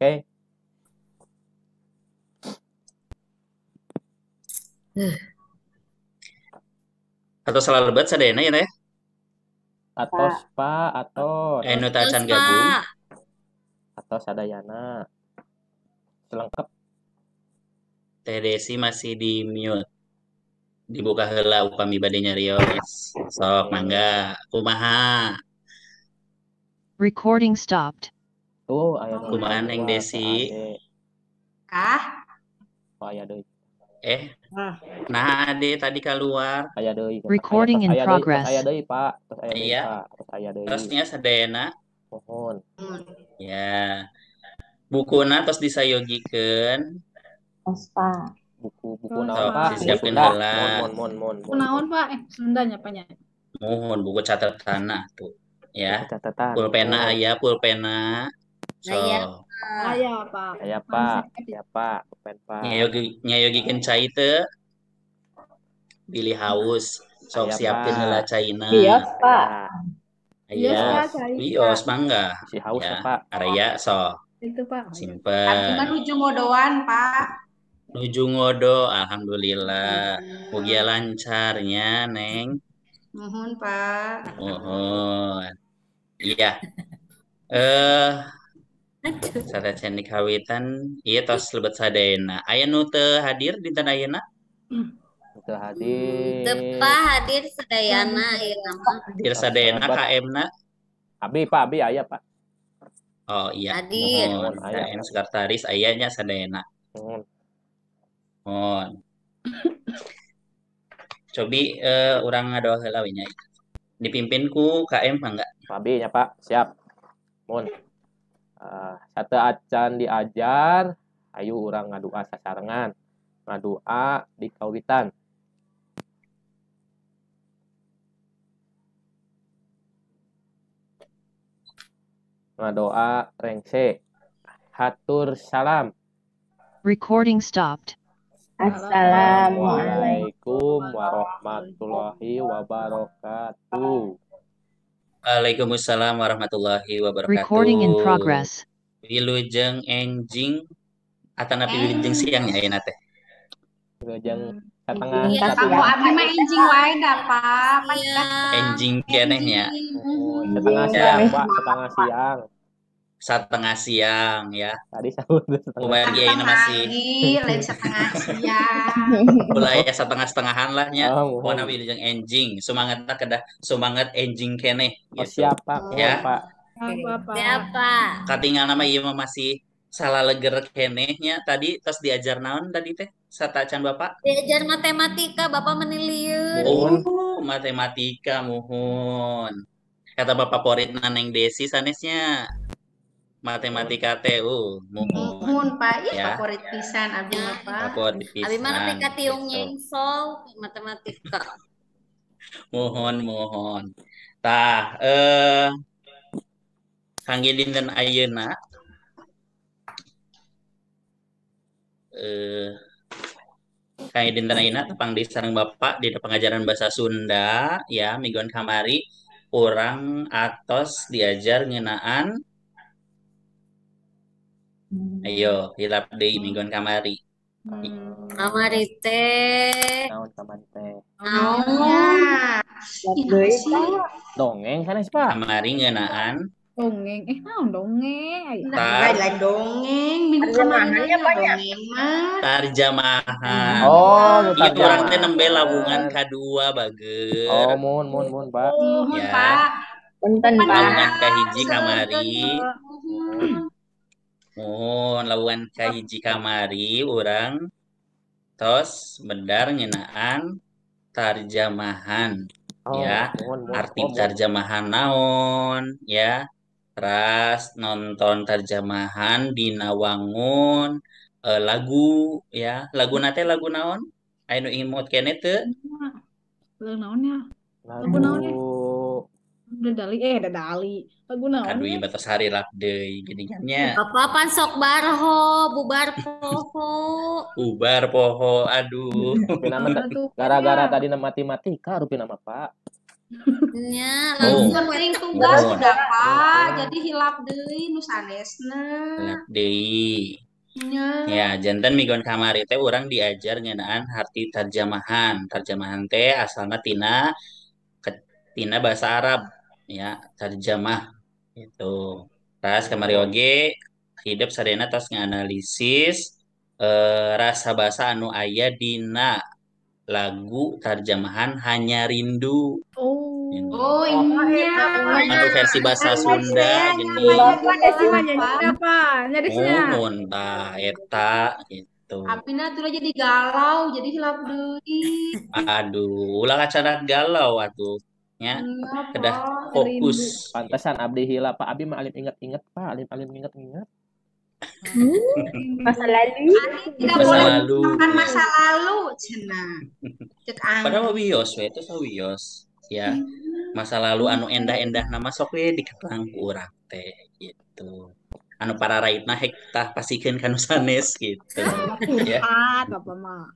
Oke. Atau salah lebat sadayana ya teh? Atos Pak, atos. Anu Terus tacan gabung. Pak. Atos sadayana. Selengkap. Teh Desi masih di mute. Dibuka heula upami bade nyarios. Sok mangga. Kumaha? Recording stopped. Tuh aya nu Kumaha Neng keluar Desi? Ade. Kah? Oh, aya deui. Nah Ade tadi keluar. Aya deui. Recording in progress. Aya deui Pak. Tos aya deui Iya. Pak. Tos aya deui. Tosnya sadayana. Mohon. Ya. Bukuna tos disayogikeun. Pak. Buku naon Sok Pak? disiapkeun Sunda. heula. Mon. Kunaon Pak? Sundanya apanya? Mohon buku catatana tuh. Ya. Buku catatan. Pulpena aya pulpena. So. Aya Pak. Aya Pak. Aya Pak. Pulpen Pak. Nyayogikeun cai teu. Pilih haus. Sok Aya, siapkeun Pak. heula caina. Bios Pak. Bios, Aya. Pak, cai, Bios Pak. mangga. Si haus Ya. Pak. Area sok. Itu Pak. Simpen. Nuju ngodoan, Pak. Nuju ngodo, alhamdulillah. Mugia lancarnya, Neng. Mohon, Pak. Mohon. Iya. Sadacan dikawitan, iya tos lebet sadayana. Aya nu teu hadir dinten ayeuna? Teu hadir. Tepa hadir sadayana ieu mah. Hadir sadayana KM-na? Abi Pak, abi aya Pak. Oh iya. Hadir. Mohon. KM sekretaris ayanya sadayana. Mohon. Cobi urang ngadoa heula we nya. Dipimpin ku KM mangga? Abi nya Pak, siap. Mohon. Sate acan diajar, ayo urang ngadua sasarengan. Ngadua di kawitan. Ngadoa rengse. Hatur salam. Recording stopped. Assalamualaikum warahmatullahi wabarakatuh. Waalaikumsalam warahmatullahi wabarakatuh. Recording in progress. Wilujeng enjing atana wilujeng siangnya ayeuna teh. Wilujeng setengah. Iya, kamu abi mah enjing wae da, Pak. Enjing kenehnya. Setengah siang, Pak, setengah siang. Setengah siang ya. Tadi sahur setengah. Umurnya ayeuna masih lain setengah siang. Mulai setengah-setengahan lah nya. Oh, Pokona wilujeng enjing, semangatna kedah semangat enjing keneh gitu. Siapa? Ya. Pak. Siapa? Katingal nama ieu mah masih salah leger kenehnya tadi tos diajar naon tadi teh? Satacan Bapak? Diajar matematika, Bapak menilieun. Oh, matematika muhun. Kata Bapak poritna Neng Desi sanesnya. Matematika teh muhun Pak, ya. Favorit pisan abi mah Pak. Favorit pisan. Abi mah nepi ka tiung nyengsol matematika. Mohon. Tah, kangge dinten ayeuna kangge dinten ayeuna tepang di sareng Bapak di pengajaran bahasa Sunda ya mingguan kamari urang atos diajar ngeunaan ayo hilap deui mingguan kamari. Kamari teh. Naon kamari teh? Dongeng sanes Pak. Kamari ngeunaan dongeng. Naon dongeng? Lain dongeng. Minggu kemarinnya banyak. Tarjamahan. Oh, itu urang teh nembe lawungan kadua bageut. Oh, mun Pak. Ya. Pak. Punten Pak. Lawungan kahiji kamari. Mohon lawungan kahiji kamari urang tos bedar ngeunaan tarjamahan. Ya, arti tarjamahan naon ya. Ras nonton tarjamahan dina wangun lagu ya. Lagu nate lagu naon? Anu imut kene teu? Lagu naonnya? Lagu naonnya? Dadali. Lagu naon? Aduh ieu batas hari lap deui geuningannya. Apa-apaan sok barho, bubar poho. Bubar poho, aduh. Gara-gara tadi matematika rupina mah Pak. Nya Oh, langsung Penting tugas mohon. udah Pak. Jadi hilap deui nu sanesna. Lihat deui. Nya. Ya, jantan mingguan kamari teh orang diajar ngeunaan arti terjemahan. Terjemahan teh asalna tina bahasa Arab ya, terjemah itu. Tas kamari oge hidup sadayana tos nganalisis rasa bahasa anu aya dina lagu terjemahan Hanya Rindu. Oh. Ini. Oh iya. Anu versi bahasa Sunda gini. Bapak Desi mah Pak. nyanyi apa? Nyadisnya. Mohon tah eta gitu. Apina tuh jadi galau, jadi hilap deui. Aduh, ulah acara galau atuh. Ya, Iya, kedah Pak. fokus. Pantesan abdi hilap Pak Abi mah alim inget-inget Pak, alim inget-inget. Masa lalu. Tidak Masa boleh lalu. melupakan masa lalu, cenah. Cek Padahal angin. mah wios we itu sawios. Ya, masa lalu anu endah-endah nama sok we diketang ku urang teh gitu. Anu para raitna hek tah pasikeun kanu sanes gitu. Ya. Curhat apa mah.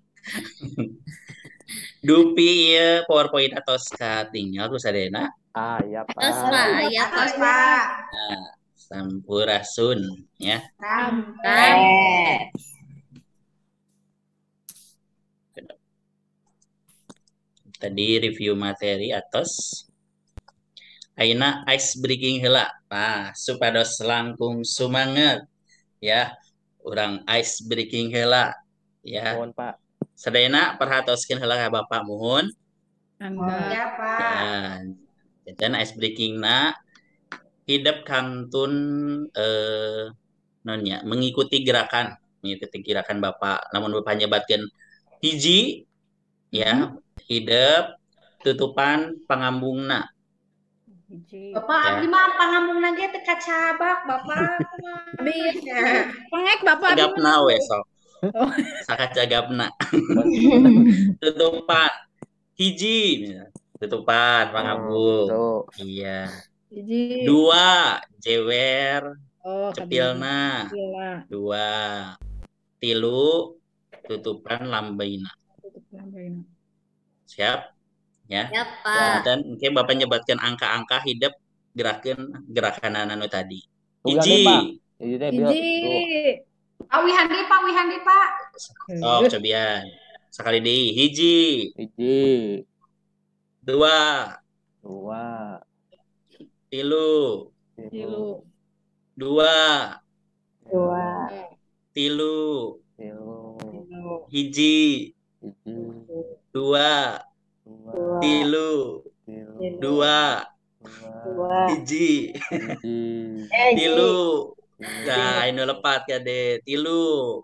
Dupi ieu PowerPoint atau tinggal ku sadayana Ah, iya Pak. Tos Pak, aya Atas, tos. Pak. sampurasun ya. Ram. Tadi review materi atos ayeuna ice breaking heula. Nah, supados langkung sumanget ya. Urang ice breaking heula ya. Mohon Pak. Sadayana perhatoskeun heula ka Bapak muhun. Anda. Ya, Pak. Ya. Dan ice breaking na hidup kantun nonnya mengikuti gerakan Bapak. Namun Bapak nyebatkeun hiji ya, hidup tutupan pangambungna. Bapak Ya. abdi mah pangambungna ge teu kacabak, Bapak. Abi, Ya. pengek Bapak abi Cagapna mah. we sok. Oh. Sakacagapna. Tutupan hiji tutupan pangambung. Tuh. Iya. Hiji. 2 jewer Oh, cepilna. Gila. 2 tilu tutupan lambaina. Tutup lambaina. Siap ya. Ya Pak. Dan mungkin Bapak nyebatkan angka-angka hidup gerakan anu tadi. Tunggal Hiji. nih, Pak. Hiji teh bieu. Hiji. Pak Wihandi, Pak. Sok cobian. Sakali deui hiji, Hiji, 2, 2, tilu, 3. 2, Dua. tilu, tilu, hiji, hiji, 2, 2, tilu, tilu, 2, Dua. hiji, hiji, tilu. Nah, ini lepat ya deh. Tilu,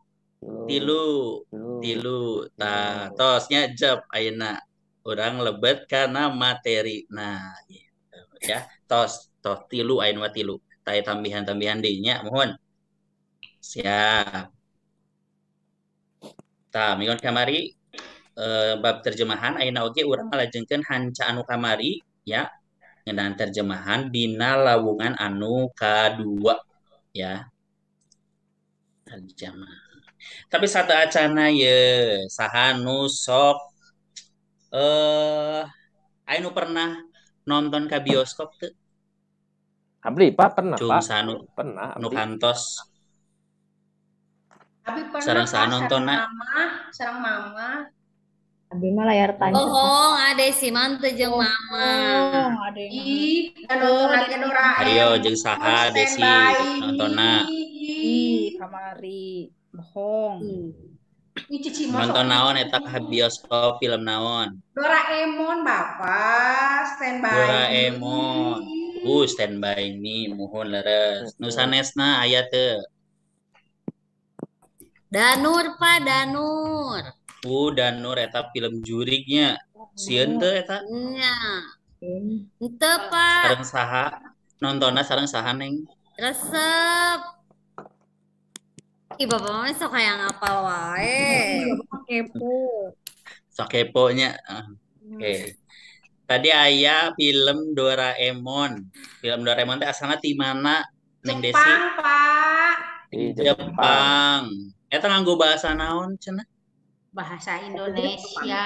tilu, tilu. Nah, tosnya jeb ayeuna. Urang lebet karena materi. Nah, gitu ya. Tos tilu ayeuna tilu. Taya tambihan-tambihan deui nya mohon. Siap. Tah, minggon kamari bab terjemahan ayeuna oge urang ngalajengkeun hanca anu kamari ya. Ngeunaan terjemahan dina lawungan anu kadua ya. Terjemah. Tapi satu acana ye saha nu sok anu pernah nonton ke bioskop teu? Abdi Pak pernah Cung Pak. sanu Pernah nu Abdi. kantos Abi pernah sareng saha Pak, nontonna? sareng mama. Abi mah layar tancap. Bohong, ade si mantu jeung mama. Oh, ada yang Ih, dan nonton lagi Doraemon. Ayo jeung saha Desi nontonna? Ih, kamari. Bohong. Ih, cici mah Nonton sok- naon eta ka bioskop film naon? Doraemon, Bapak. Stand by Doraemon. me. Stand by me muhun leres. Nu sanesna aya teu? Danur Pak, Danur. Danur eta film jurignya. Sieun teu eta? Nya. Henteu Pak, Sareng saha? Nontonna sareng saha Neng? resep. Ih, Bapak mah sok hayang apal wae. Kepo. Sok keponya. Oke. Tadi aya film Doraemon. Film Doraemon teh asalna ti mana Neng Desi? Jepang, Pak. Di Jepang. Eta nganggo bahasa naon cenah? bahasa Indonesia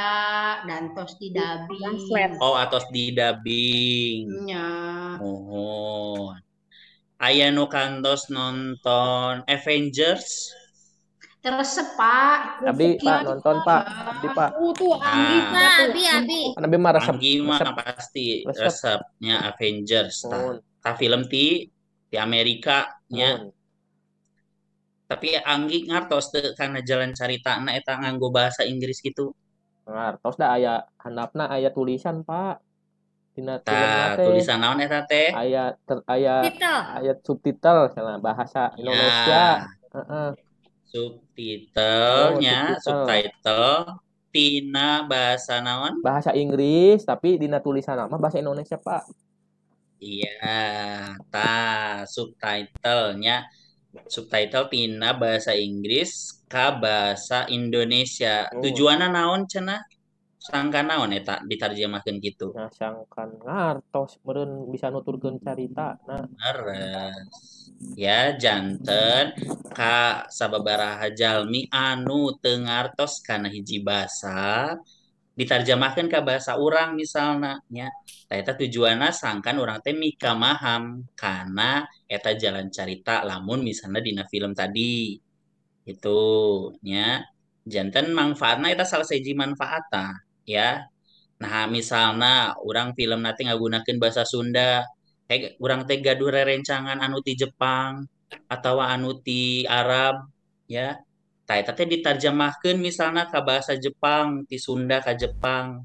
dan tos di dubbing. Translate. Oh, atos di dubbing. Ya. Mohon. Aya nu kantos nonton Avengers. Terus Pak, Abdi Pak nonton Pak. Abdi Pak. Tuh Anggi Nah, Nah, tuh. Abi. Kan Abdi mah resep Anggi mah resep pasti resep. resepnya Avengers Mun, ta film ti Amerika nya. mun. Tapi Anggi ngartos teu kana jalan caritana eta nganggo bahasa Inggris gitu. Ngartos da aya handapna aya tulisan Pak. Dina Tah filmna teh tulisan naon eta teh? aya Titel. aya subtitle sana bahasa Indonesia. Ya, Heeh. subtitlenya, Subtitle. subtitle tina bahasa naon? Bahasa Inggris tapi dina tulisan mah bahasa Indonesia Pak. Iya, subtitlenya subtitle tina bahasa Inggris ka bahasa Indonesia. Tujuanna naon cenah? Sangka naon eta ditarjemahkeun kitu? Nah, sangkan ngartos meureun bisa nuturkeun carita. Nah, Leres. Ya janten ka sababaraha jalmi anu teu ngartos kana hiji basa ditarjemahkeun ka bahasa urang misalna nya. Tah eta tujuanna sangkan urang teh mika maham kana eta jalan carita lamun misalna dina film tadi. Itu nya. Janten manfaatna eta salah siji manfaatna ya. Nah, misalna urang film nanti ngagunakeun bahasa Sunda, urang teh gaduh rerencangan anu ti Jepang atau anu ti Arab ya. Tah eta teh ditarjemahkeun misalna ka bahasa Jepang, ti Sunda ka Jepang,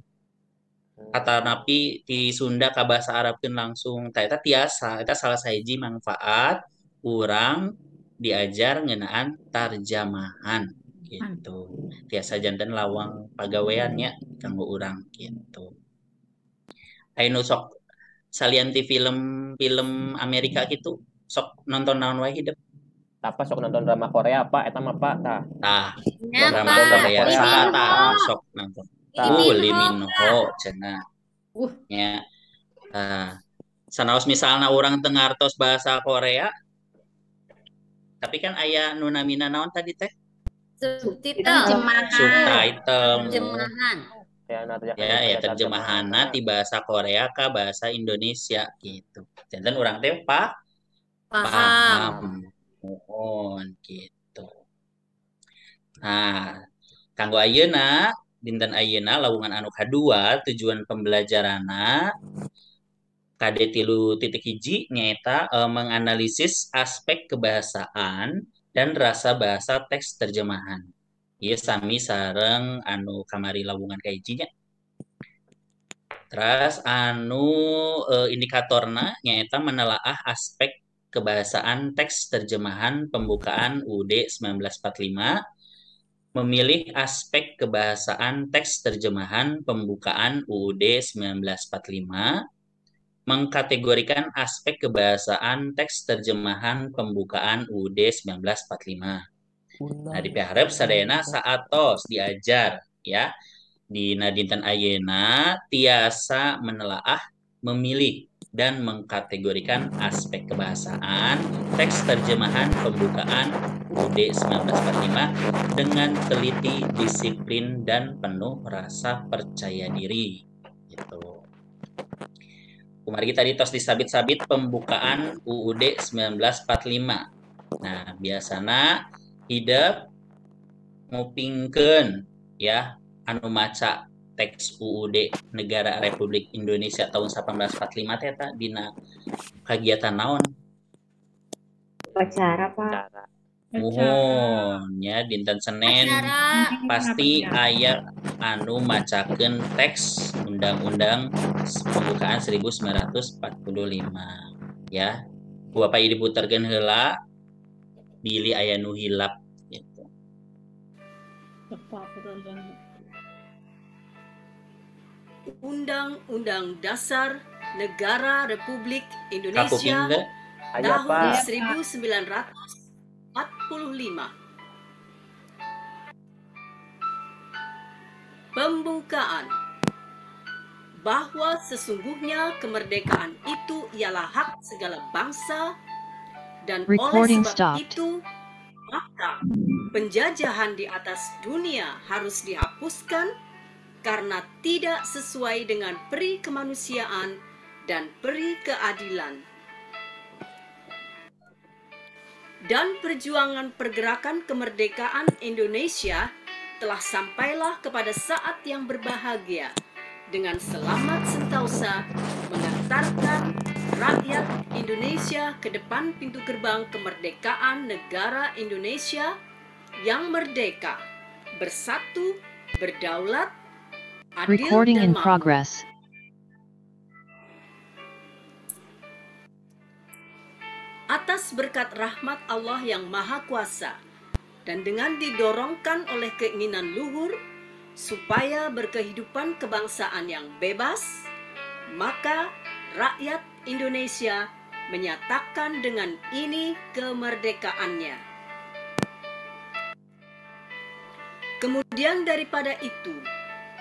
atau napi ti Sunda ka bahasa Arabkeun langsung. Tah eta tiasa, eta salah sahiji manfaat urang diajar ngeunaan tarjamahan gitu. Tiasa janten lawang pagaweannya kanggo urang gitu. Ayo sok salian ti film Amerika gitu sok nonton naon wae hidup. apa sok nonton drama Korea Pak eta mah Pak tah. Tah, Ya, drama Pak. Korea Lee saha Min tah Ho. sok nonton. Lee Lee Min Min Ho, Ho cenah. Nya. Sanaos misalna urang teu ngartos bahasa Korea, tapi kan aya nu namina naon tadi teh? Subtitle. Subtitle. Terjemahan. Ya, terjemahanna ti bahasa Korea ka bahasa Indonesia gitu. Janten urang teh Paham. paham. Mohon gitu. Nah, kanggo ayeuna dinten ayeuna lawungan anu kadua tujuan pembelajaranna KD 3.1 nyaeta menganalisis aspek kebahasaan dan rasa bahasa teks terjemahan. Ieu sami sareng anu kamari lawungan kahijinya. Terus anu indikatorna nyaeta menelaah aspek kebahasaan teks terjemahan pembukaan UUD 1945, memilih aspek kebahasaan teks terjemahan pembukaan UUD 1945, mengkategorikan aspek kebahasaan teks terjemahan pembukaan UUD 1945. Nah, diharap sadayana saatos diajar ya. Dina dinten ayeuna tiasa menelaah, memilih dan mengkategorikan aspek kebahasaan teks terjemahan pembukaan UUD 1945 dengan teliti, disiplin dan penuh rasa percaya diri gitu. Kumari tadi tos disabit-sabit pembukaan UUD 1945. Nah, biasana hidup ngupingkeun ya anu maca teks UUD Negara Republik Indonesia tahun 1845 teh eta dina kagiatan naon? Upacara Pak. cara. Muhun ya dinten Senin Acara. pasti aya anu macakeun teks Undang-Undang Pembukaan 1945 ya. Ku Bapak Ibu puterkeun heula bilih aya nu hilap gitu. Undang-Undang Dasar Negara Republik Kapuping Indonesia teh Aya tahun Pak. 1945. Pembukaan bahwa sesungguhnya kemerdekaan itu ialah hak segala bangsa dan oleh Recording sebab stopped. itu Maka penjajahan di atas dunia harus dihapuskan karena tidak sesuai dengan peri kemanusiaan dan peri keadilan. Dan perjuangan pergerakan kemerdekaan Indonesia telah sampailah kepada saat yang berbahagia dengan selamat sentosa mengantarkan rakyat Indonesia ke depan pintu gerbang kemerdekaan negara Indonesia yang merdeka, bersatu, berdaulat, adil Recording dan in makmur. progress. Atas berkat rahmat Allah yang Maha Kuasa dan dengan didorongkan oleh keinginan luhur supaya berkehidupan kebangsaan yang bebas, maka rakyat Indonesia menyatakan dengan ini kemerdekaannya. Kemudian daripada itu,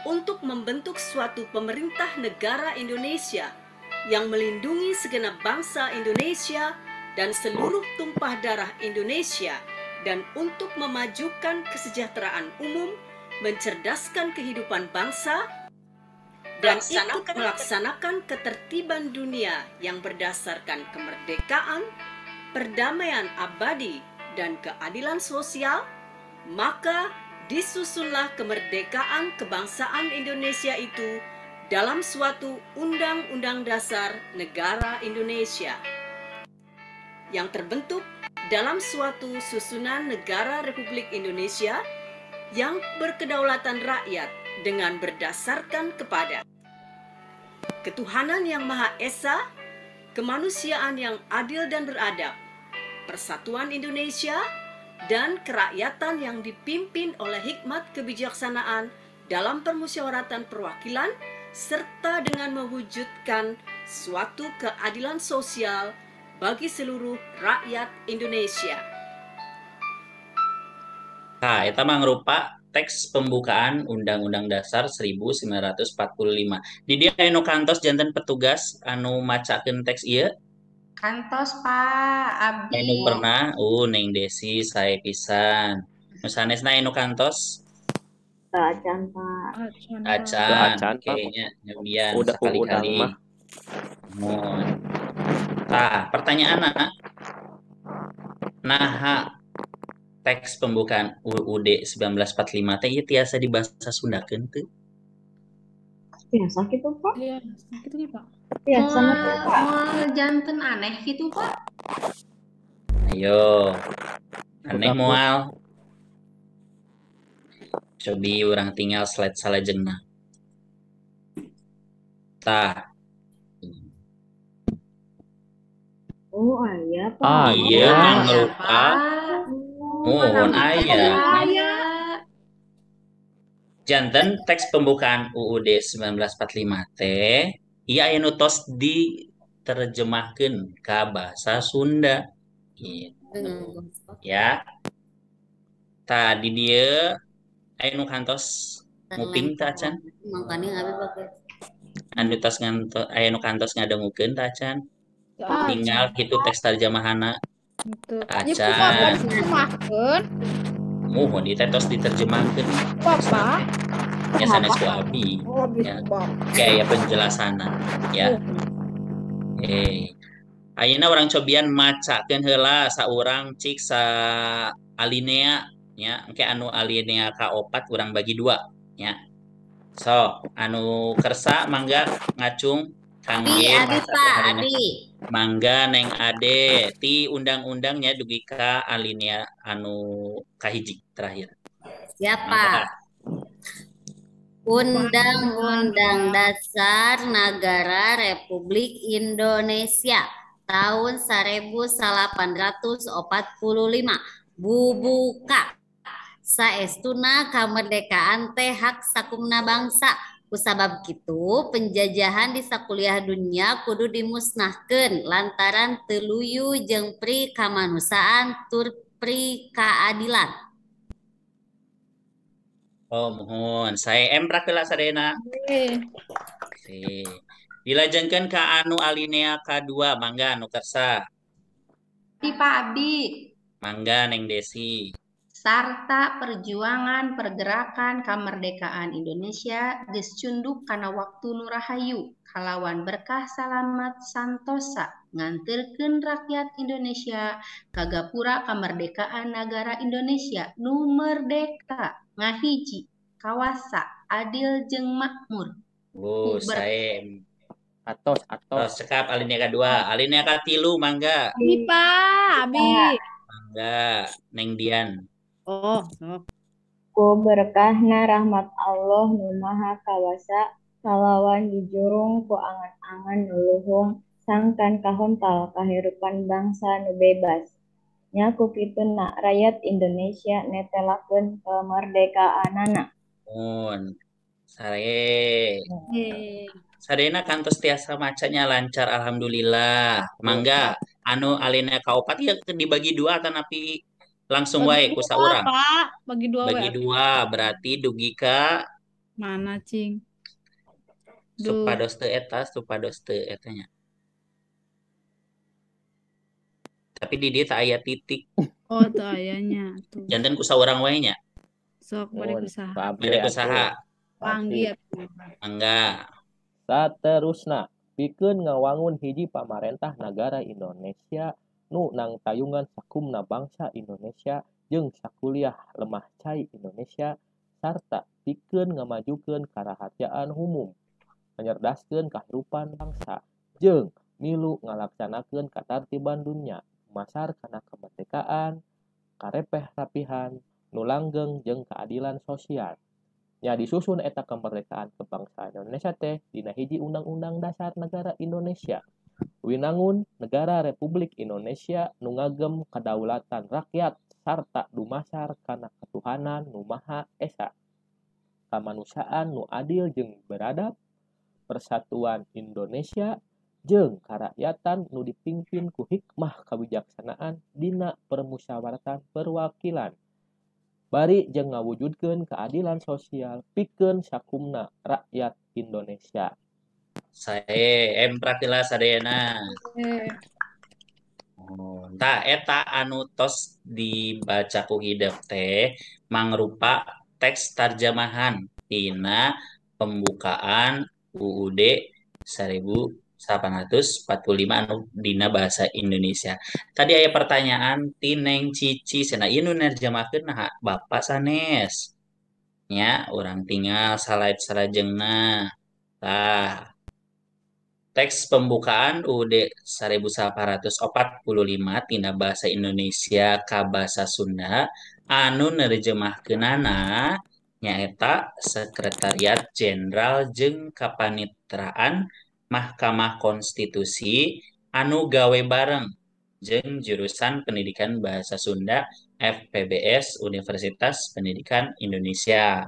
untuk membentuk suatu pemerintah negara Indonesia yang melindungi segenap bangsa Indonesia dan seluruh tumpah darah Indonesia, dan untuk memajukan kesejahteraan umum, mencerdaskan kehidupan bangsa, dan ikut melaksanakan ketertiban dunia yang berdasarkan kemerdekaan, perdamaian abadi, dan keadilan sosial, maka disusunlah kemerdekaan kebangsaan Indonesia itu dalam suatu Undang-Undang Dasar Negara Indonesia yang terbentuk dalam suatu susunan negara Republik Indonesia yang berkedaulatan rakyat dengan berdasarkan kepada ketuhanan yang Maha Esa, kemanusiaan yang adil dan beradab, persatuan Indonesia, dan kerakyatan yang dipimpin oleh hikmat kebijaksanaan dalam permusyawaratan perwakilan, serta dengan mewujudkan suatu keadilan sosial bagi seluruh rakyat Indonesia. Nah, eta mangrupa teks pembukaan Undang-Undang Dasar 1945. Di dia anu kantos janten petugas anu macakeun teks ieu. Kantos Pak Anu Abdi. pernah, Neng Desi sae pisan. Nu sanesna anu kantos Acan, Pak. Acan, Acan, Acan, Pak. kayaknya nyobian Udah sekali-kali. mah. Mohon. Nah, pertanyaan nah teks pembukaan UUD 1945 teh ieu tiasa dibahasa Sundakeun teu? Biasa gitu, Pak. Iya, gitu nih Pak. Biasa gitu, Pak. Mau janten aneh gitu Pak. Ayo. Aneh Buka, Bu. moal. Cobi orang tinggal slide salajengna. Tah, Oh, iya, Pak. Ah, ieu iya. mangrupa mohon aya. Aya. Janten teks pembukaan UUD 1945 teh ieu aya nu tos diterjemahkeun ka basa Sunda. Gitu. Ya. Tah di dieu aya nu kantos nguping tah Acan? Anu tos ngantos aya nu kantos ngadengukeun tah Acan? Tinggal kitu teks terjemahanna. Gitu. Acan. Ibu Bapak diterjemahkan, Mohon ieu teh tos diterjemahkeun. Bapak. Ya sanes ku abdi. Oh, Ya. Bapak. Gaya penjelasanna ya. Ayeuna urang cobian macakeun heula saurang cik sa alinea nya engke anu alinea kaopat urang bagi dua nya. So, anu kersa mangga ngacung kangge Adi maca Pak, harina. Adi. Mangga Neng Ade ti undang-undangnya dugi ka alinea anu kahiji terakhir. Siapa? Undang-Undang Dasar Negara Republik Indonesia tahun 1845 bubuka saestuna kamerdekaan teh hak sakumna bangsa. Kusabab kitu penjajahan di sakuliah dunia kudu dimusnahkeun lantaran teluyu jeung pri kamanusaan tur pri kaadilan. Oh, mohon. Saya emprak heula sadayana. Oke. Dilajengkeun ka anu alinea kadua mangga anu kersa. Di Pak Abdi. Mangga Neng Desi. Sarta perjuangan pergerakan kamerdekaan Indonesia geus cunduk kana waktu nu rahayu kalawan berkah salamat santosa nganterkeun rakyat Indonesia ka gapura kamerdekaan nagara Indonesia nu merdeka ngahiji kawasa adil jeung makmur ku Saem. Atos. Tos cekap alinea kedua, alinea katilu mangga. Abi, Pak. Abi. Mangga Neng Dian. Oh, sok. Ku berkahna rahmat Allah nu maha kawasa kalawan dijurung ku angan-angan nu luhung sangkan kahontal kahirupan bangsa nu bebas. Nya ku kituna rakyat Indonesia netelakeun kemerdekaanana. Mun sare. Sadena kantos tiasa macanya lancar alhamdulillah. Mangga anu alinea kaopat ya dibagi dua atanapi langsung wae ku saurang. Pak. Bagi dua Bagi dua berarti dugi ka mana, Cing? supados teu etanya. Tapi di dia tak aya titik. Oh, tuh ayahnya. Tuh. Janten ku saurang wae nya. Sok, bari usaha. Bade usaha. Panggil. Mangga. Saterusna pikeun ngawangun hiji pamarentah nagara Indonesia nu nang tayungan sakumna bangsa Indonesia jeung sakuliah lemah cai Indonesia sarta pikeun ngamajukeun karaharjaan umum menyerdaskeun kahirupan bangsa jeung milu ngalaksanakeun katartiban dunya masar kana kemerdekaan karepeh rapihan nu langgeng jeung keadilan sosial. Nya disusun eta kemerdekaan kebangsaan Indonesia teh dina hiji Undang-Undang Dasar Negara Indonesia. Winangun negara Republik Indonesia nu ngagem kadaulatan rakyat sarta dumasar kana ketuhanan nu maha esa. Kamanusiaan nu adil jeung beradab, persatuan Indonesia jeung karakyatan nu dipimpin ku hikmah kabijaksanaan dina permusyawaratan perwakilan. Bari jeung ngawujudkeun keadilan sosial pikeun sakumna rakyat Indonesia. Sae pratila sadayana. Tah eta anu tos dibaca ku hideuk teh mangrupa teks tarjamahan tina pembukaan UUD 1845 anu dina bahasa Indonesia. Tadi aya pertanyaan ti Neng Cici cenah ieu nu nerjemahkeun nah Bapak sanes. Nya urang tinggal salajengna. Tah teks pembukaan UUD 1845 tina bahasa Indonesia ka basa Sunda anu nerjemahkeunana nyaeta Sekretariat Jenderal jeung Kapanitraan Mahkamah Konstitusi anu gawe bareng jeung jurusan Pendidikan Bahasa Sunda FPBS Universitas Pendidikan Indonesia.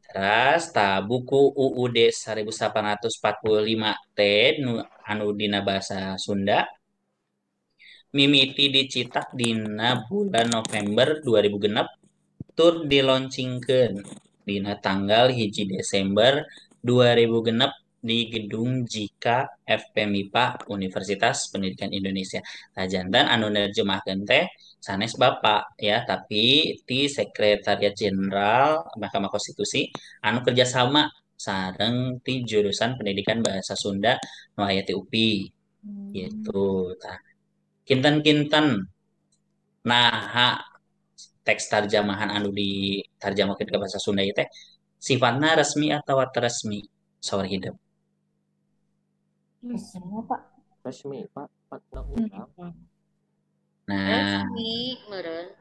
Teras buku UUD 1845 teh anu dina bahasa Sunda mimiti dicitak dina bulan November 2006 tur diloncingkeun dina tanggal 1 Desember 2006 di Gedung Jika FPMIPA Universitas Pendidikan Indonesia. Jantan anu nerjemahkeun teh sanes Bapak ya, tapi ti Sekretariat Jenderal Mahkamah Konstitusi anu kerjasama sareng ti jurusan Pendidikan Bahasa Sunda nu aya ti UPI. Gitu. Tah. Kinten-kinten nah teks tarjamahan anu ditarjamakeun ke bahasa Sunda ieu teh sifatna resmi atau resmi saur hidup. Resmi, Pak. Undang-undang. Nah, Resmi meureun.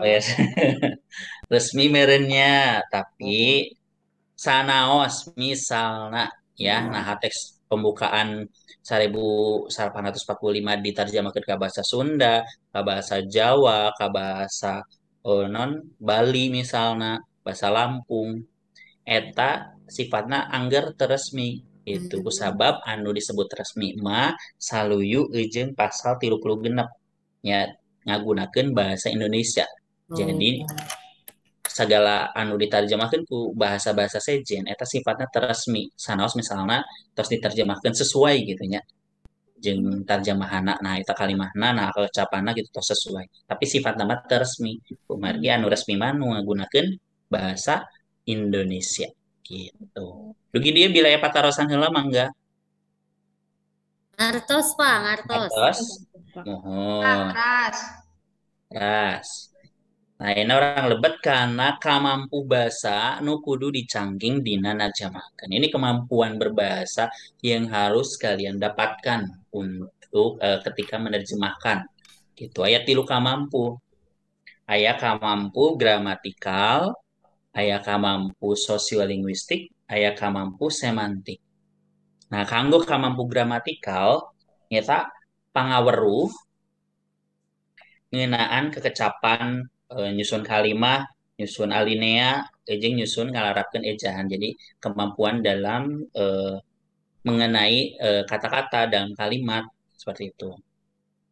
yes. Resmi meureunnya, tapi sanaos misalna ya, nah teks pembukaan 1845 ditarjamakeun ka bahasa Sunda, ka bahasa Jawa, ka bahasa Bali misalna, bahasa Lampung. Eta sifatna angger teresmi. Itu kusabab anu disebut resmi mah saluyu jeung pasal 36 nya ngagunakeun bahasa Indonesia. Jadi segala anu ditarjemahkeun ku bahasa-bahasa sejen eta sifatna teresmi. Sanaos misalna tos ditarjemahkeun sesuai gitu nya. jeung tarjamahanna. Nah eta kalimahna nah kecapanna gitu tos sesuai. Tapi sifatna mah teu resmi. Kumargi anu resmi mah nu ngagunakeun bahasa Indonesia gitu. Dugi dia wilayah patarosan heula mangga. Ngartos, Pak, ngartos. Atos. Mohon. Ras. Nah, ini orang lebet karena kamampu bahasa nu kudu dicangging dina narjamakeun. Ini kemampuan berbahasa yang harus kalian dapatkan untuk ketika menerjemahkan. Gitu. Aya 3 kamampu. Aya kamampu gramatikal, aya kamampu sosiolinguistik, aya kamampu semantik. Nah, kanggo kamampu gramatikal nyata pangaweruh ngeunaan kekecapan nyusun kalimah, nyusun alinea, jeung nyusun ngalarapkeun ejaan. Jadi kemampuan dalam mengenai kata-kata dalam kalimat seperti itu.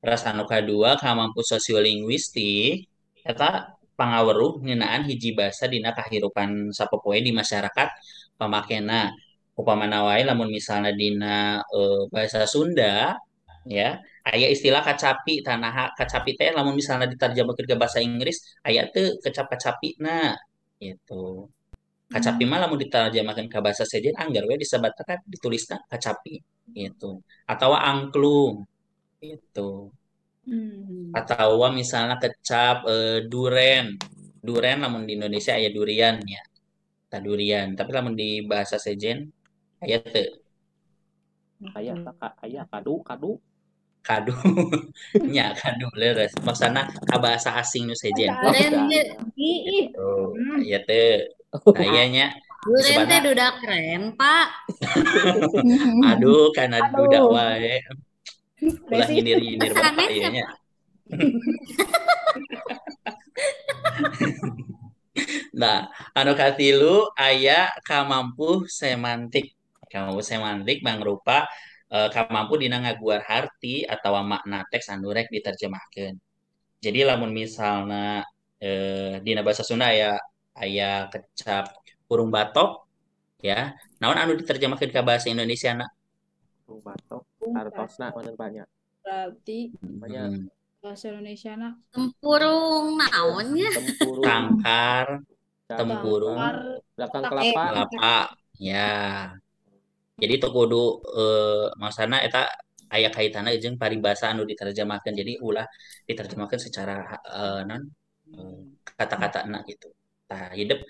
Terus anu kadua kamampu sosiolinguistik eta pangaweruh ngeunaan hiji basa dina kahirupan sapopoe di masyarakat pamakena. Upamana wae lamun misalnya dina bahasa Sunda ya aya istilah kacapi tanaha kacapi teh lamun misalnya ditarjamakeun ke bahasa Inggris aya teu kecap-kacapina gitu. Kacapi mah lamun ditarjamakeun ke bahasa sejen anggar we disebutna ditulisna kacapi gitu. Atawa angklung gitu. Atawa misalnya kecap duren. Duren lamun di Indonesia aya durian ya. Ta durian, tapi lamun di bahasa sejen aya teu. Aya kadu Kadu nya kadu leres maksudna ka bahasa asing nu sejen Duren teh, gitu aya teu aya nya duren teh dudak keren, Pak. aduh kana dudak wae ulah nyindir-nyindir bapak ieu nya nah anu katilu aya kamampu semantik. Kamampu semantik mangrupa kamampu dina ngaguar harti atawa makna teks anu rek diterjemahkeun. Jadi lamun misalna dina bahasa Sunda aya kecap burung batok ya. Naon anu diterjemahkeun ka bahasa Indonesiana? burung batok artosna mana banyak. Berarti Banyak bahasa Indonesia nak Tempurung naonnya? tempurung, Tangkar, tempurung, belakang kelapa. kelapa ya. Jadi itu kudu maksudna eta aya kaitanna jeung paribasa anu diterjemahkeun. Jadi ulah diterjemahkeun secara kata-katana gitu. Tah hidup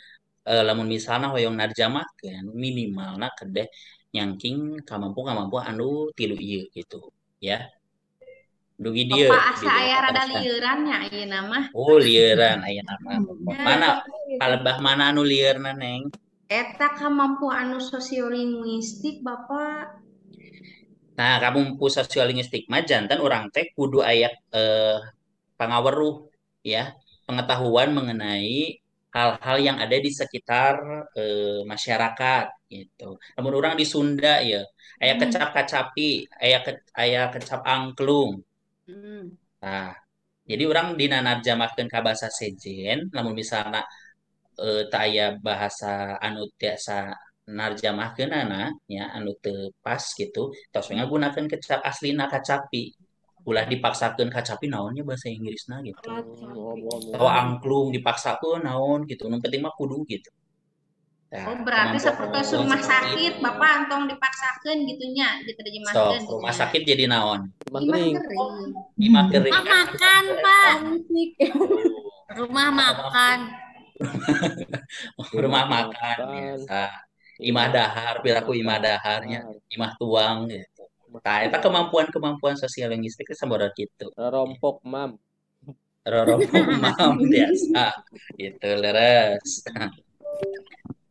lamun misalna hoyong narjamahkeun minimalna kedeh nyangking kamampu anu tilu ieu gitu ya. Dugi dieu Bapak asa aya rada lieuran nya ayeuna mah. Oh lieuran aya nama. Mana kalebah mana anu lieureuna Neng? Eta kamampu anu sosiolinguistik Bapak. Nah, kamampu sosiolinguistik mah janten urang teh kudu aya pangaweruh ya, pengetahuan mengenai hal-hal yang ada di sekitar masyarakat gitu. Namun orang di Sunda ya, aya kecap-kacapi, aya kecap angklung. Nah, jadi orang dina narjamahkeun ka basa sejen, namun misalnya teu aya bahasa anu tiasa narjamahkeunana nya anu teu pas gitu, tos ngagunakeun kecap aslina kacapi. Ulah dipaksakeun kacapi naonnya bahasa Inggrisna gitu. Atau angklung dipaksakeun naon gitu. Nu penting mah kudu gitu. Oh berarti sapertos rumah sakit Bapak antong dipaksakeun gitunya diterjemahkeun. So, rumah sakit jadi naon? Imah Kering. Rumah makan, Pak. Rumah makan. Rumah makan biasa. Imah dahar, piraku imah daharnya, imah tuang gitu. Nah, eta kemampuan sosiolinguistik sabaraha kitu. Rompok mam. Rompok mam biasa. Gitu leres.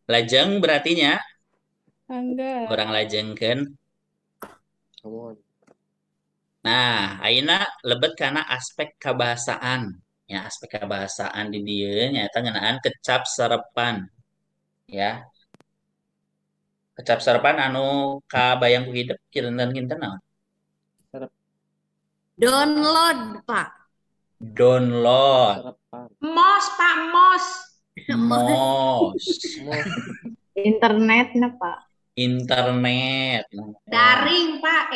Lajeng berartinya enggak. orang lajengkeun. Nah, ayeuna lebet kana aspek kabahasaan. Ya, aspek kabahasaan di dieu nyaeta ngeunaan kecap serepan. Ya. Kecap serepan anu kabayang ku hidup kinten naon? Download, Pak. Download. Mos, Pak, mos. Mos. Internet na Pak. Internet. Daring, Pak.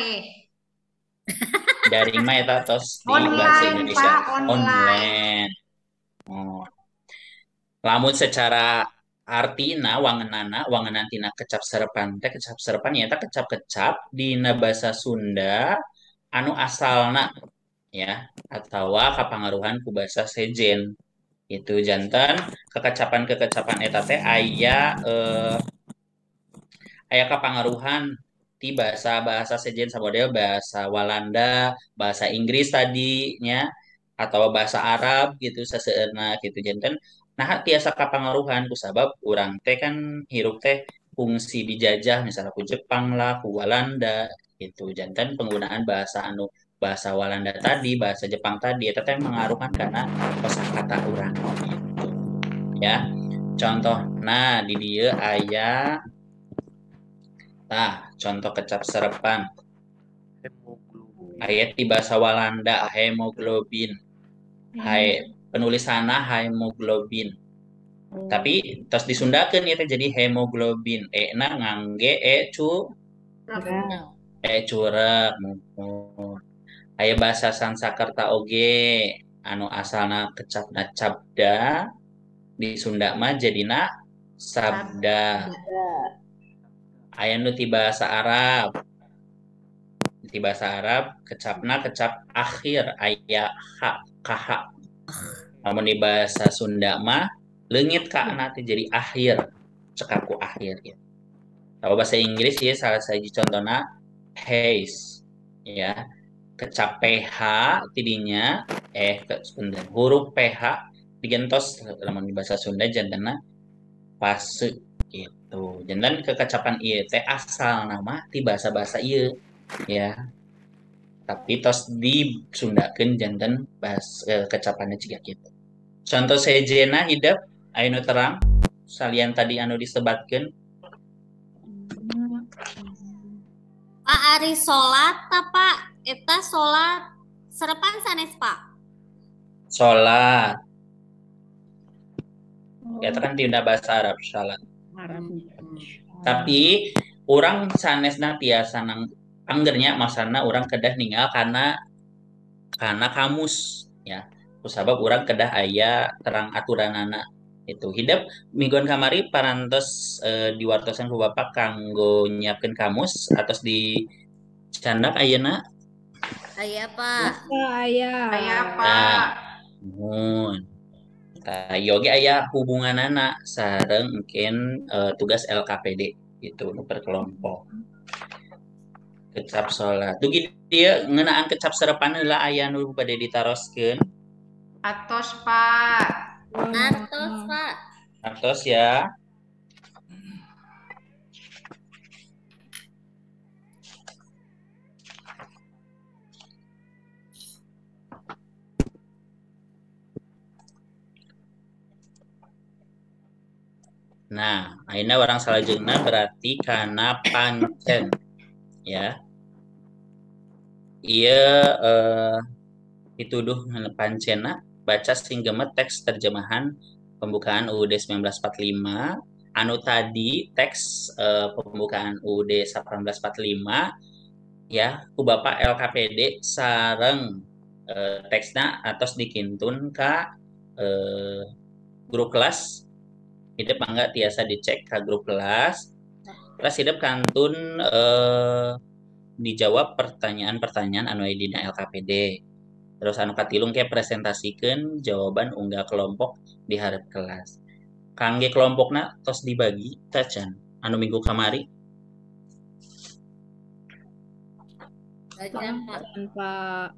Daring mah eta tos di bahasa Online, Indonesia Pak, online. online. Oh. Lamun secara artina wangenan tina kecap serepan teh kecap serepan nyata kecap-kecap dina basa Sunda anu asalna ya atau kapangaruhan ku basa sejen itu jantan kekecapan eta teh aya kapangaruhan ti bahasa sejen samodel bahasa Walanda, bahasa Inggris tadinya atau bahasa Arab gitu saseuna gitu janten nah tiasa kapangaruhan ku sabab urang teh kan hirup teh fungsi dijajah misalnya ku Jepang lah ku Walanda gitu janten penggunaan bahasa Walanda tadi bahasa Jepang tadi eta teh mengaruhkan karena kosakata urang gitu ya contoh nah di dieu aya contoh kecap serepan ayat di bahasa Walanda hemoglobin penulisanna hemoglobin tapi terus disundakeun ieu teh jadi hemoglobin na ngangge cureg aya bahasa Sanskerta oge anu asalna kecapna cabda di Sunda mah jadina sabda aya nu ti bahasa Arab kecapna kecap akhir aya kh namun di bahasa Sunda mah leungit kana teh jadi akhir cekaku akhir gitu. Kalau bahasa Inggris ya salah satu contohna haze ya kecap ph tidinya huruf ph digentos lamun di bahasa Sunda jantana fase gitu. Jantan kekecapan ieu teh asal nama ti bahasa-bahasa ieu ya. Tapi tos disundakeun jantan kecapannya jiga kitu. Contoh sejena hidup anu terang salian tadi anu disebatkeun Pak ari salat ta Pak eta salat serepan sanes Pak salat ya kan tina bahasa Arab salat tapi orang sanesna tiasa anggernya masana orang kedah ninggal karena kamus ya kusabab orang kedah aya terang aturanana itu hidup mingguan kamari parantos diwartosan ku Bapak kanggo nyiapkeun kamus atos di candak ayeuna aya Pak Aya, Pak. Mun yogi aya hubunganana sareng mungkin tugas LKPD itu per kelompok kecap salat dugi dia ngeunaan kecap serepan heula aya nu bade ditaroskeun Atos, Pak. atos ya nah ayeuna orang salajengna berarti kana pancen ya ieu dituduh pancena baca singgemet teks terjemahan pembukaan UUD 1945 anu tadi teks pembukaan UUD 1945 ya ku Bapak LKPD sareng teksna atos dikintun ka grup kelas hidup mangga tiasa dicek ke grup kelas terus hidup kantun dijawab pertanyaan-pertanyaan anu aya dina LKPD terus anu katilung ke presentasikan jawaban unggah kelompok di hareup kelas kangge kelompokna tos dibagi tacan anu minggu kamari Pak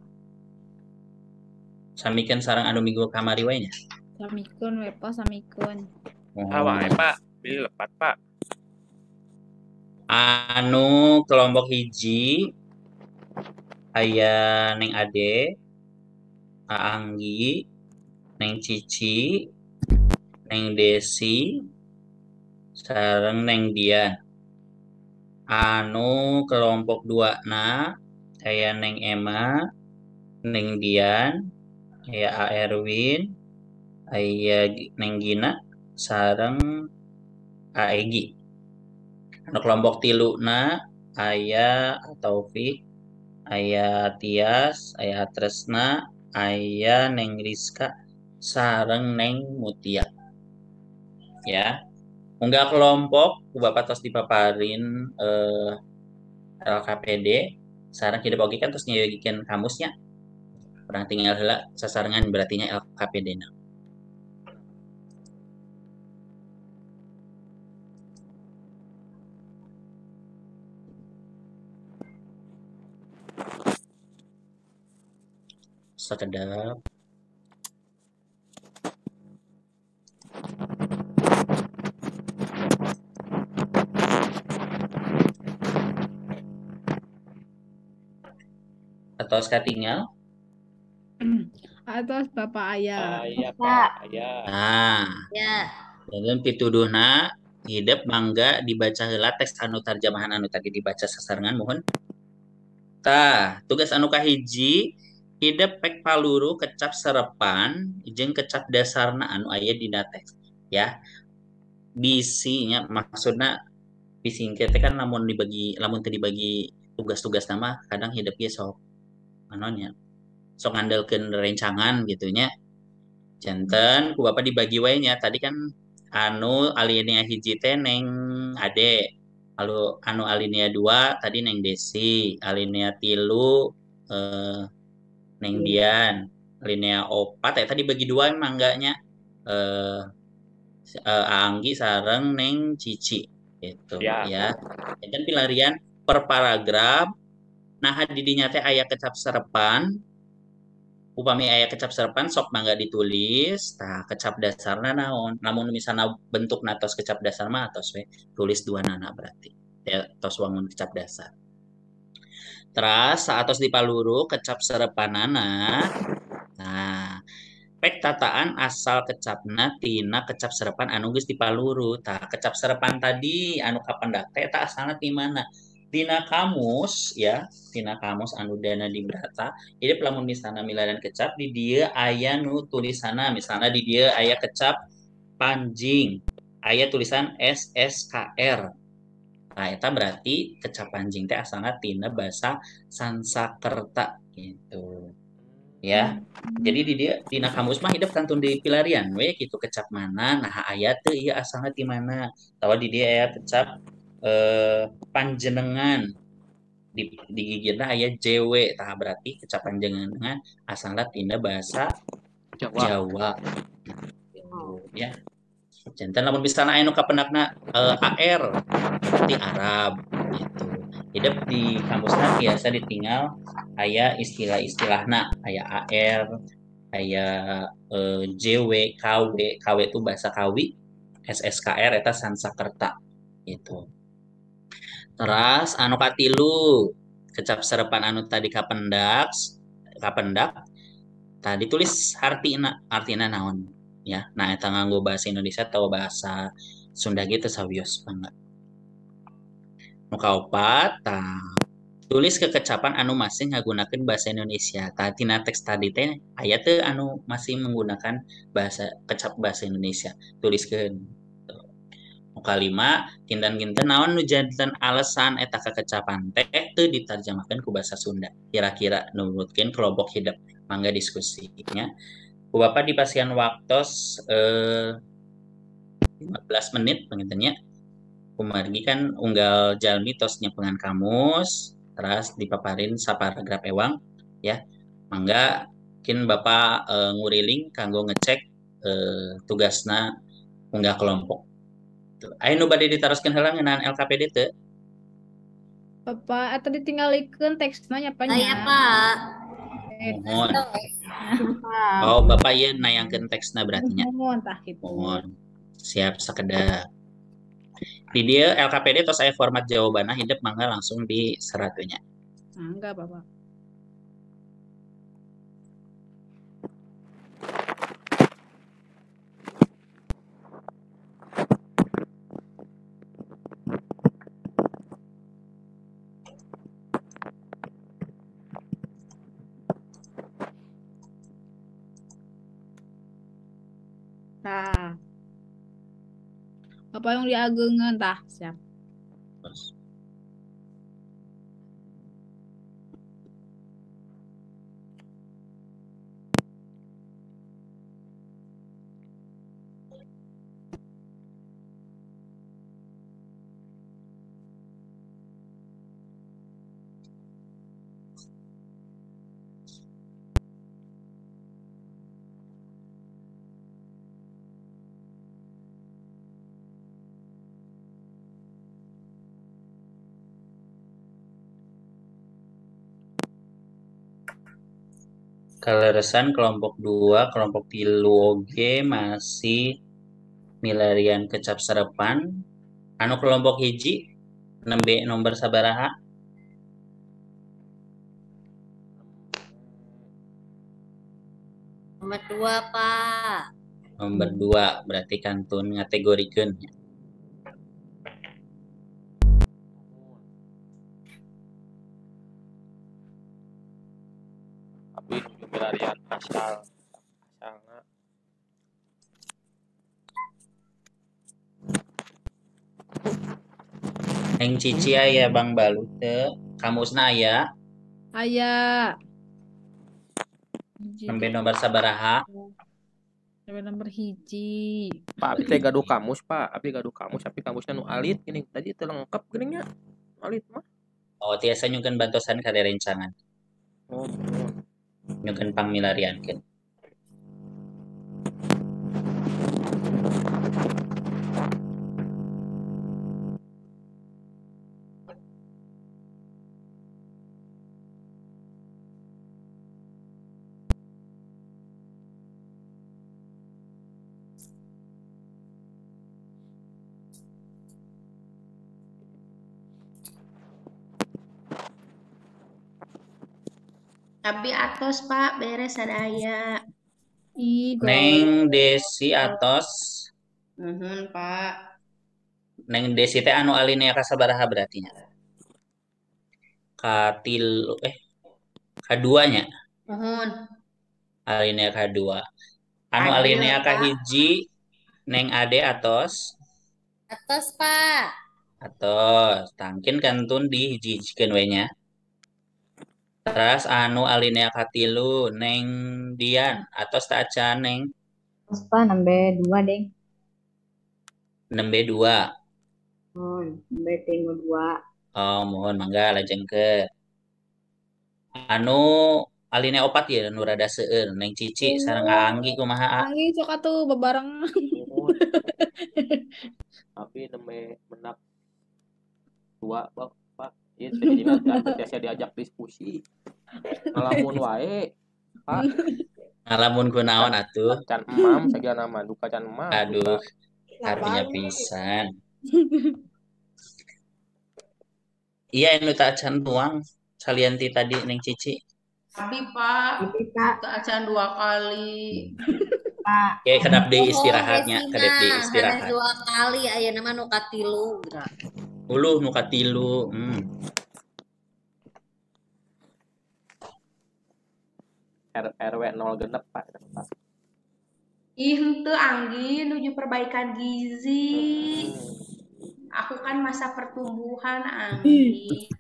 samikeun sareng anu minggu kamari wae nya samikeun we Pak samikeun wae Pak pilih lepat Pak anu kelompok hiji aya Neng Ade Aanggi Neng Cici Neng Desi sareng Neng Dian anu kelompok 2 na aya Neng Emma Neng Dian aya Erwin aya Neng Gina sareng Aegi anu kelompok 3 na aya Taufik aya Tias, aya Tresna, aya Neng Rizka, sareng Neng Mutia. Ya, unggah kelompok ku Bapak tos dipaparin LKPD, sareng hidup oge kan tos nyeuyeukkeun kamusnya. Urang tinggal heula sasarengan berarti nya LKPD-na. Sakedap. Atau katinggal. Atas Bapak Ayah. Aya Pak, aya. Nah, Ya. dan pituduhna hidup mangga dibaca heula teks anu tarjamahan anu tadi dibaca sasarengan mohon. Tah, tugas anu kahiji hidup pek paluru kecap serepan jeung kecap dasarna anu aya dina teks. Ya, bisinya maksudna bisi teh kan lamun teu dibagi tugas-tugas nama kadang hidup ge sok anonya sok ngandalkeun rencangan gitu nya. Janten ku Bapak dibagi wae nya tadi kan anu alinea hiji teh Neng Ade. Anu alinea 2 tadi Neng Desi, alinea 3 Neng Dian, alinea 4 tadi bagi 2 mangganya Anggi sareng Neng Cici gitu Ya. ya. Dan pilarian per paragraf nah di dinya teh aya kecap serepan upami aya kecap serepan sok mangga ditulis tah kecap dasarna naon namun misalnya bentuk natos kecap dasar mah tos we tulis 2 nana berarti ya tos wangun kecap dasar teras saatos dipaluru kecap serepanana nah pek tataan asal kecapna tina kecap serepan anu geus dipaluru tah kecap serepan tadi anu kapendak teh eta asalna ti mana tina kamus ya tina kamus anu dana di Brata hidup lamun misalna miladan kecap di dieu aya nu tulisanna misalnya di dieu aya kecap panjing aya tulisan SSKR nah eta berarti kecap panjing teh asalna tina basa Sansakerta gitu ya. Jadi di dia tina kamus mah hidup kantun di pilarian we gitu kecap mana nah aya teu ieu asalna ti mana tawa di dia aya kecap panjenengan di gigirna aya JW tah berarti kecap panjenengan asalna tina bahasa Jawa. Gitu, ya. Janten lamun misalna aya nu kapendakna AR berarti Arab gitu. Hidup di kamusna biasa ditinggal aya istilah-istilahna aya AR aya JW KW itu bahasa Kawi SSKR eta Sansakerta gitu. Teras anu katilu kecap serepan anu tadi kapendak tadi tulis artina naon ya nah eta nganggo bahasa Indonesia atau bahasa Sunda gitu sawios banget nu kaopat tulis kekecapan anu masih ngagunakeun bahasa Indonesia tah tina teks tadi teh aya teu anu masih menggunakan kecap bahasa Indonesia tuliskeun kalima kinten-kinten naon nu janten alasan eta kekecapan teh teu ditarjemahkeun ku bahasa Sunda kira-kira nurutkeun kelompok hidup mangga diskusinya ku Bapak dipasihan waktos 15 menit pengintennya kumargi kan unggal jalmi tos nyapengan kamus terus dipaparin saparagraf ewang ya mangga kin Bapak nguriling kanggo ngecek tugasna unggah kelompok aya nu bade ditaroskeun heula ngeunaan LKPD teu Bapak atau ditinggalikeun teksna nya Pak nya. Aya Pak. Mohon. Oh Bapak ieu nayangkeun teksna berarti nya. Mohon tah kitu. Mohon. Siap sakedap. Di dieu LKPD tos aya format jawabanna hidup mangga langsung diserat we nya. Mangga Bapak. Tah. Apa yang diageungeun tah siap. Kaleresan kelompok 2, kelompok 3 oge masih milarian kecap sarapan. Anu kelompok hiji nembe nomor sabaraha? Nomor 2, Pak. Nomor 2 berarti kantun ngategorikeun. Tapi milarian asalna Neng Cici aya Bang Balu teu? Kamusna aya? Aya. Nembe nomor sabaraha? Sampai nomor hiji. Pak abdi teh gaduh kamus Pak, abdi gaduh kamus tapi kamusnya nu alit gini tadi teu lengkap geuning nya. Alit mah. Oh, tiasa nyungkeun bantosan kada rencangan. Oh. Nyungkeun pangmilariankeun. Abi atos Pak, beres sadaya. Neng Desi atos. Nuhun Pak. Neng Desi teh anu alinea kasabaraha berarti nya? Kaduanya. Nuhun. Alinea kadua. Anu Adil, alinea Pak. kahiji Neng Ade atos. Atos, Pak. Atos. Tangkin kantun di hiji-hijikeun we nya. Terus anu alinea katilu Neng Dian atos teu acan Neng? Terus Pak nembe 2 deh. Nembe 2. Nembe tinggal 2. Oh, mohon mangga lajengkeun. Anu alinea 4 ya nu rada seueur Neng Cici sareng Anggi kumaha? Anggi sok atuh bebareng. Tapi nembe menak 2 Pak. Ieu teh diajak diskusi. Ngalamun wae, Pak. Ngalamun kunaon atuh? Can emam saja nama duka can emam. Aduh, artinya pisan. Iya anu tak acan tuang salianti tadi Neng Cici. Abi Pak, kita acan 2 kali. Pak. Kayak kedap deui istirahatnya, kedap deui istirahat. Ada 2 kali ayeuna mah nu katilu. Uluh nu katilu. RW 0 genep Pak. Ih, henteu Anggi nuju perbaikan gizi. Aku kan masa pertumbuhan Anggi.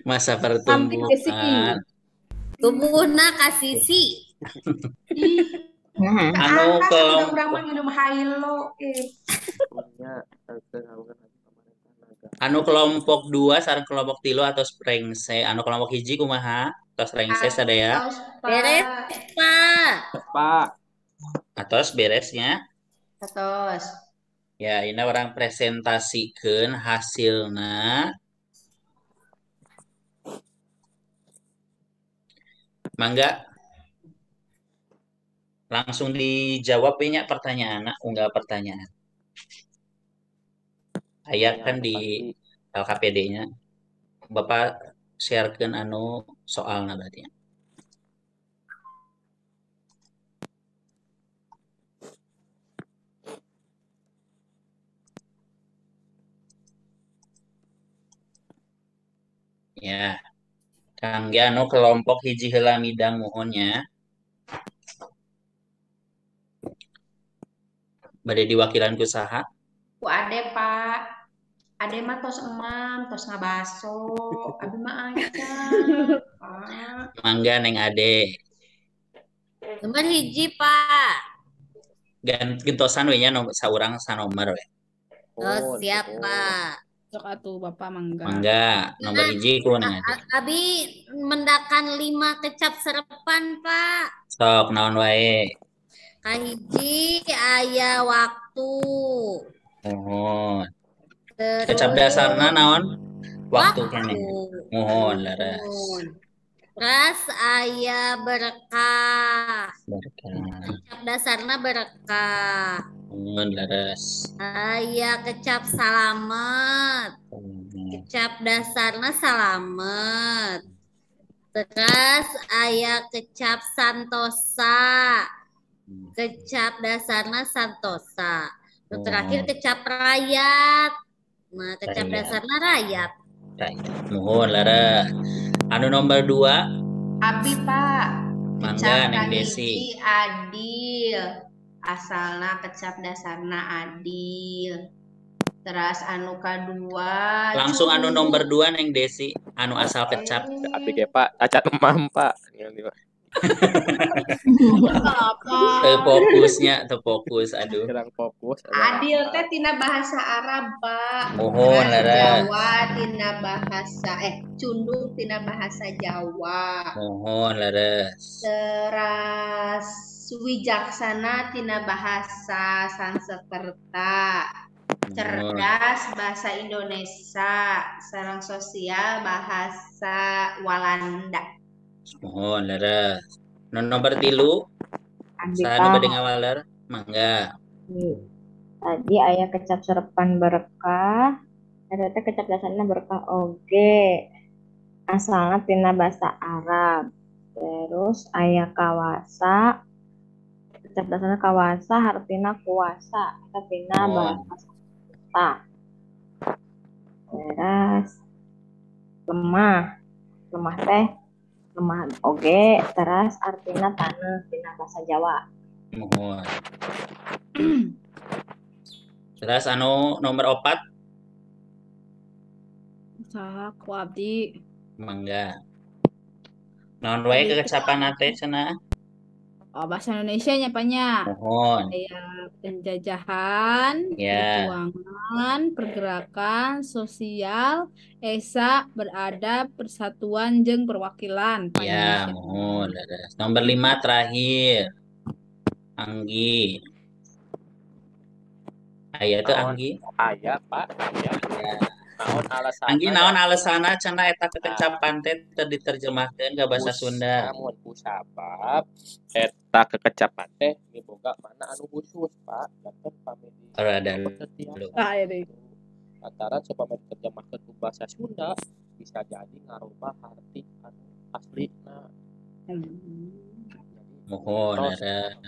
Masa pertumbuhan. Tubuhna kasisi. Anu kelompok urang minum Hailo Anu kelompok 2 sareng kelompok 3 atau sprengse. Anu kelompok hiji kumaha? Tos sprengse sadaya? Beres, Pak. Atos beresnya? Atos. Ya, ini orang presentasikan hasilna. Mangga langsung dijawab nya pertanyaan, unggah pertanyaan. Aya kan di LKPD-nya. Bapak sharekeun anu soalna berarti. Ya. Kangge anu kelompok hiji heula midang mohonnya. Bade diwakilan ku saha? Ku Ade Pak. Ade mah tos emam, tos ngabaso. Abi mah acan. Mangga Neng Ade. Nomor hiji Pak. Gentosan we nya saurang sanomor we. Oh, siap Pak. Sok atuh Bapak mangga. Mangga, nomor hiji ku Neng Ade. Abi mendakan 5 kecap serepan Pak. Sok naon wae. Kahiji aya waktu. Mohon. Kecap dasarna naon? Waktu kene. Mohon laras. Ras aya berkah. Berkah. Kecap dasarna berkah. Nuhun leres. Aya kecap salamet. Kecap dasarna salamet. Terus aya kecap santosa. Kecap dasarna santosa. Nu terakhir kecap rakyat. Nah, kecap Rakyat. dasarna rakyat. Nuhun leres. Anu nomor 2 Abi Pak. mangga Kecap Neng kahiji Desi. adil. Asalna kecap dasarna adil. Terus anu kadua Langsung anu cunduk. nomor 2 Neng Desi. Anu asal kecap. Abi ge Pak, cacat emam Pak. Terfokus, aduh. Kurang fokus. Adil teh tina bahasa Arab, Pak. Mohon Terus leres. Jawa tina bahasa cunduk tina bahasa Jawa. Mohon leres. Terus wijaksana tina bahasa Sanskerta. Cerdas bahasa Indonesia. Sareng sosial bahasa Walanda. Mohon leres. Nomor 3 Abi sahanu bade Kang. ngawaler mangga. Tadi aya kecap serepan berkah. Eta teh kecap dasarna berkah oge. Asalna tina basa Arab. Terus aya kawasa. Kecap dasarna kawasa hartina kuasa. Eta tina bahasa Santa. Terus lemah. Lemah teh lemah oge. Terus artina taneuh tina bahasa Jawa. Mohon. Terus anu nomor 4 Usaha ku abdi. mangga. Naon wae kekecapan teh cenah? Oh, bahasa Indonesia nyapanya. Mohon. Kayak penjajahan, Ya. perjuangan, pergerakan, sosial, esa, beradab, persatuan, jeung perwakilan. Pak Ya, Indonesia. mohon leres. Nomor 5 terakhir. Anggi. Aya teh Anggi. Aya Pak, aya. Ya. Naon alasan? Anggi naon alasanna cenah eta kekecapan teh teu diterjemahkeun ka bahasa Sunda? Namun sabab eta kekecapan teh miboga mana anu khusus Pak. Datang pamili. Rada Ah, ya deh. Antara coba diterjemahkeun ke bahasa Sunda bisa jadi ngarubah arti anu aslina. Mohon leres.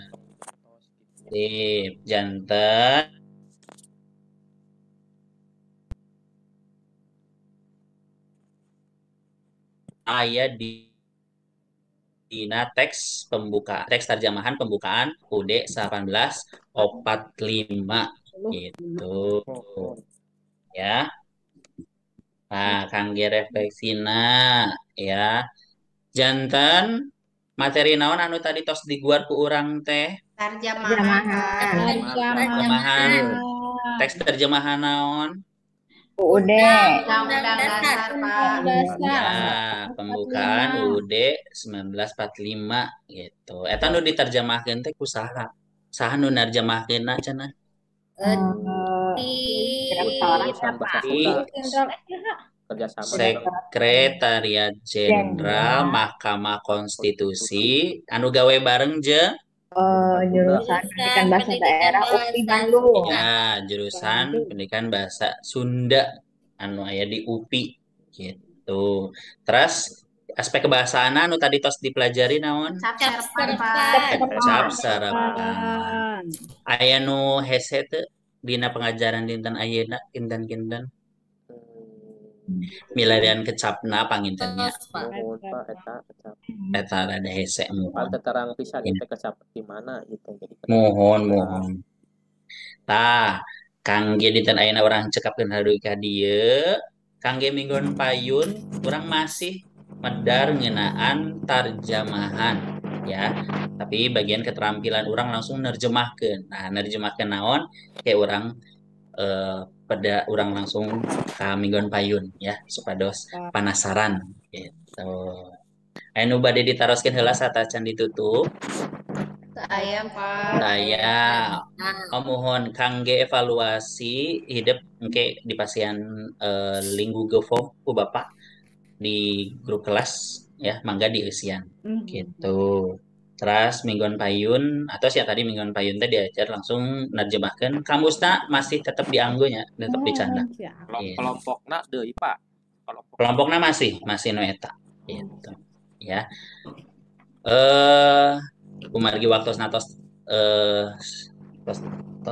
Sip, janten. Aya dina teks pembuka, teks terjemahan pembukaan UD 1845 gitu. Ya. Nah, kangge refleksina ya. Janten materi naon anu tadi tos diguar ku urang teh? Terjemahan. Teks terjemahan naon? UUD. Undang-undang dasar, Pak. Ya, pembukaan UUD 1945 gitu. Eta nu diterjemahkeun teh ku saha? Saha nu narjemahkeunna cenah? Sekretariat Jenderal Mahkamah Konstitusi anu gawe bareng jeung Jurusan Pendidikan Bahasa Daerah UPI Bandung. ya, jurusan Pendidikan Bahasa Sunda anu aya di UPI gitu. Terus aspek kebahasaan anu tadi tos dipelajari naon? Kecap sarapan. Aya nu hese teu dina pengajaran dinten ayeuna kinten-kinten? Milarian kecapna pangintennya. Mohon Pak eta kecap. Eta rada hese Pak terang pisan itu kecap di mana gitu. Jadi mohon. Tah, kangge dinten ayeuna urang cekapkeun hadeui ka dieu, kangge minggon payun urang masih medar ngeunaan tarjamahan ya. Tapi bagian keterampilan urang langsung nerjemahkeun. Nah, nerjemahkeun naon? Kayak urang pada urang langsung ka minggon payun ya supados panasaran gitu. Anu bade ditaroskeun heula satacan ditutup. Saya Pak. Saya mohon kangge evaluasi hidup engke dipasihan link Google Form ku Bapak di grup kelas ya mangga dieusian gitu. Terus mingguan payun atau sih tadi mingguan payun teh diajar langsung nerjemahkeun kamusna masih tetap dianggonya, tetap dicanda. Gitu. Kelompokna deui Pak. Kelompoknya masih nu eta gitu ya. Kumargi waktosna tos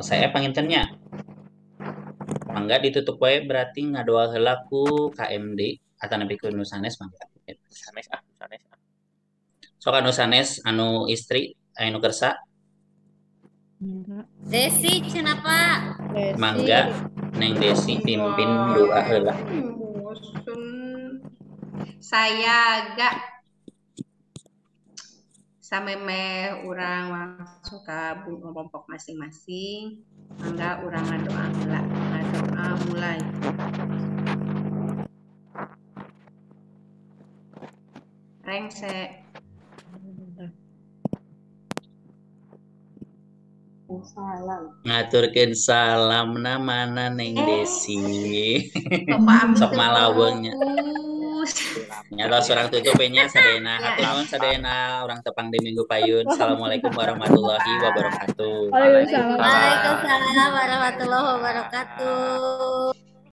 saya pangintennya mangga ditutup wae berarti ngadoa heula ku KMD atau nepi ku nu sanes mangga. Sanes. Sok anu sanes anu istri anu kersa Desi cenah Pak. mangga Neng Desi pimpin doa heula. Bosun. Saya gak samemeh urang masuk ka kelompok masing-masing. Mangga urang ngadoa heula. Ngadoa mulai. Rengse. Salam. Ngaturkeun salamna mana Neng Desi. Sok malaweungnya. Nyata orang tutupnya sadayana hatunun sadayana orang tepang di minggu payun. Assalamualaikum warahmatullahi wabarakatuh. Waalaikumsalam. Waalaikumsalam warahmatullahi wabarakatuh.